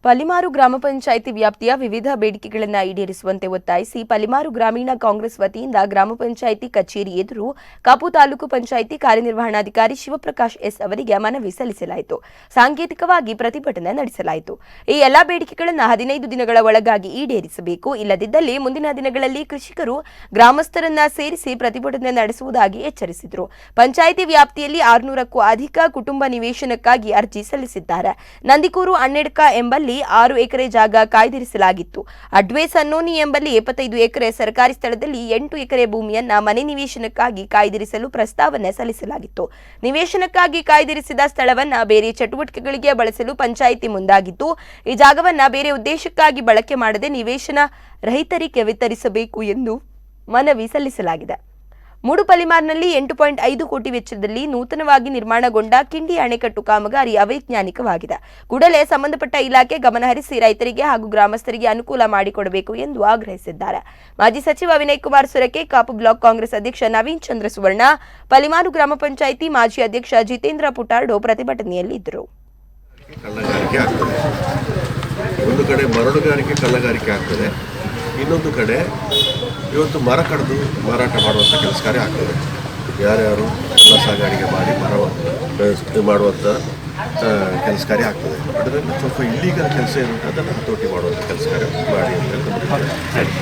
ಪಲಿಮಾರು ಗ್ರಾಮ ಪಂಚಾಯಿತಿ ವ್ಯಾಪ್ತಿಯ ವಿವಿಧ ಬೇಡಿಕೆಗಳನ್ನು ಈಡೇರಿಸುವಂತೆ ಒತ್ತಾಯಿಸಿ ಪಲಿಮಾರು ಗ್ರಾಮೀಣ ಕಾಂಗ್ರೆಸ್ ವತಿಯಿಂದ ಗ್ರಾಮ ಪಂಚಾಯಿತಿ ಕಚೇರಿ ಎದುರು ಕಾಪು ತಾಲೂಕು ಪಂಚಾಯಿತಿ ಕಾರ್ಯನಿರ್ವಹಣಾಧಿಕಾರಿ ಶಿವಪ್ರಕಾಶ್ ಎಸ್ ಅವರಿಗೆ ಮನವಿ ಸಲ್ಲಿಸಲಾಯಿತು. ಸಾಂಕೇತಿಕವಾಗಿ ಪ್ರತಿಭಟನೆ ನಡೆಸಲಾಯಿತು. ಈ ಎಲ್ಲಾ ಬೇಡಿಕೆಗಳನ್ನು 15 ದಿನಗಳ ಒಳಗಾಗಿ ಈಡೇರಿಸಬೇಕು, ಇಲ್ಲದಿದ್ದಲ್ಲಿ ಮುಂದಿನ ದಿನಗಳಲ್ಲಿ ಕೃಷಿಕರು ಗ್ರಾಮಸ್ಥರನ್ನ ಸೇರಿಸಿ ಪ್ರತಿಭಟನೆ ನಡೆಸುವುದಾಗಿ ಎಚ್ಚರಿಸಿದರು. ಪಂಚಾಯಿತಿ ವ್ಯಾಪ್ತಿಯಲ್ಲಿ 600ಕ್ಕೂ ಅಧಿಕ ಕುಟುಂಬ ನಿವೇಶನಕ್ಕಾಗಿ ಅರ್ಜಿ ಸಲ್ಲಿಸಿದ್ದಾರೆ. ನಂದಿಕೂರು ಅಣ್ಣೆಡ್ಕ ಎಂಬಲ್ಲಿ 6 ಎಕರೆ ಜಾಗ ಕಾಯ್ದಿರಿಸಲಾಗಿತ್ತು. ಅಡ್ವೆ ಸನ್ನೋನಿ ಎಂಬಲ್ಲಿ 75 ಎಕರೆ ಸರ್ಕಾರಿ ಸ್ಥಳದಲ್ಲಿ 8 ಎಕರೆ ಭೂಮಿಯನ್ನ ಮನೆ ನಿವೇಶನಕ್ಕಾಗಿ ಕಾಯ್ದಿರಿಸಲು ಪ್ರಸ್ತಾವನೆ ಸಲ್ಲಿಸಲಾಗಿತ್ತು. ನಿವೇಶನಕ್ಕಾಗಿ ಕಾಯ್ದಿರಿಸಿದ ಸ್ಥಳವನ್ನ ಬೇರೆ ಚಟುವಟಿಕೆಗಳಿಗೆ ಬಳಸಲು ಪಂಚಾಯಿತಿ ಮುಂದಾಗಿತ್ತು. ಈ ಜಾಗವನ್ನ ಬೇರೆ ಉದ್ದೇಶಕ್ಕಾಗಿ ಬಳಕೆ ಮಾಡದೆ ನಿವೇಶನ ರಹಿತರಿಗೆ ವಿತರಿಸಬೇಕು ಎಂದು ಮನವಿ ಸಲ್ಲಿಸಲಾಗಿದೆ. ಮೂಡುಪಲಿಮಾರ್ನಲ್ಲಿ 8.5 ಕೋಟಿ ವೆಚ್ಚದಲ್ಲಿ ನೂತನವಾಗಿ ನಿರ್ಮಾಣಗೊಂಡ ಕಿಂಡಿ ಅಣೆಕಟ್ಟು ಕಾಮಗಾರಿ ಅವೈಜ್ಞಾನಿಕವಾಗಿದೆ. ಕೂಡಲೇ ಸಂಬಂಧಪಟ್ಟ ಇಲಾಖೆ ಗಮನಹರಿಸಿ ರೈತರಿಗೆ ಹಾಗೂ ಗ್ರಾಮಸ್ಥರಿಗೆ ಅನುಕೂಲ ಮಾಡಿಕೊಡಬೇಕು ಎಂದು ಆಗ್ರಹಿಸಿದ್ದಾರೆ. ಮಾಜಿ ಸಚಿವ ವಿನಯ್ ಕುಮಾರ್ ಸೊರಕೆ, ಕಾಪು ಬ್ಲಾಕ್ ಕಾಂಗ್ರೆಸ್ ಅಧ್ಯಕ್ಷ ನವೀನ್ ಚಂದ್ರ ಸುವರ್ಣ, ಪಲಿಮಾರು ಗ್ರಾಮ ಪಂಚಾಯಿತಿ ಮಾಜಿ ಅಧ್ಯಕ್ಷ ಜಿತೇಂದ್ರ ಪುಟಾರ್ಡೋ ಪ್ರತಿಭಟನೆಯಲ್ಲಿ ಇದ್ದರು. ಒಂದು ಕಡೆ ಮರಳುಗಾರಿಕೆ ಕಳ್ಳಗಾರಿಕೆ ಆಗ್ತದೆ, ಇನ್ನೊಂದು ಕಡೆ ಇವತ್ತು ಮರ ಕಡಿದು ಮಾರಾಟ ಮಾಡುವಂಥ ಕೆಲಸ ಕಾರ್ಯ ಆಗ್ತದೆ. ಯಾರ್ಯಾರು ಕಳ್ಳ ಸಾಗಾಣಿಕೆ ಮಾಡಿ ಮರ ಮಾಡುವಂಥ ಕೆಲಸ ಕಾರ್ಯ ಆಗ್ತದೆ. ಅದರಿಂದ ಸ್ವಲ್ಪ ಇಲ್ಲೀಗಲ್ ಕೆಲಸ ಏನುಂಟು ಅದನ್ನು ಹತೋಟಿ ಮಾಡುವಂಥ ಕೆಲಸ ಕಾರ್ಯ ಮಾಡಿ ಅಂತ ಹೇಳಿ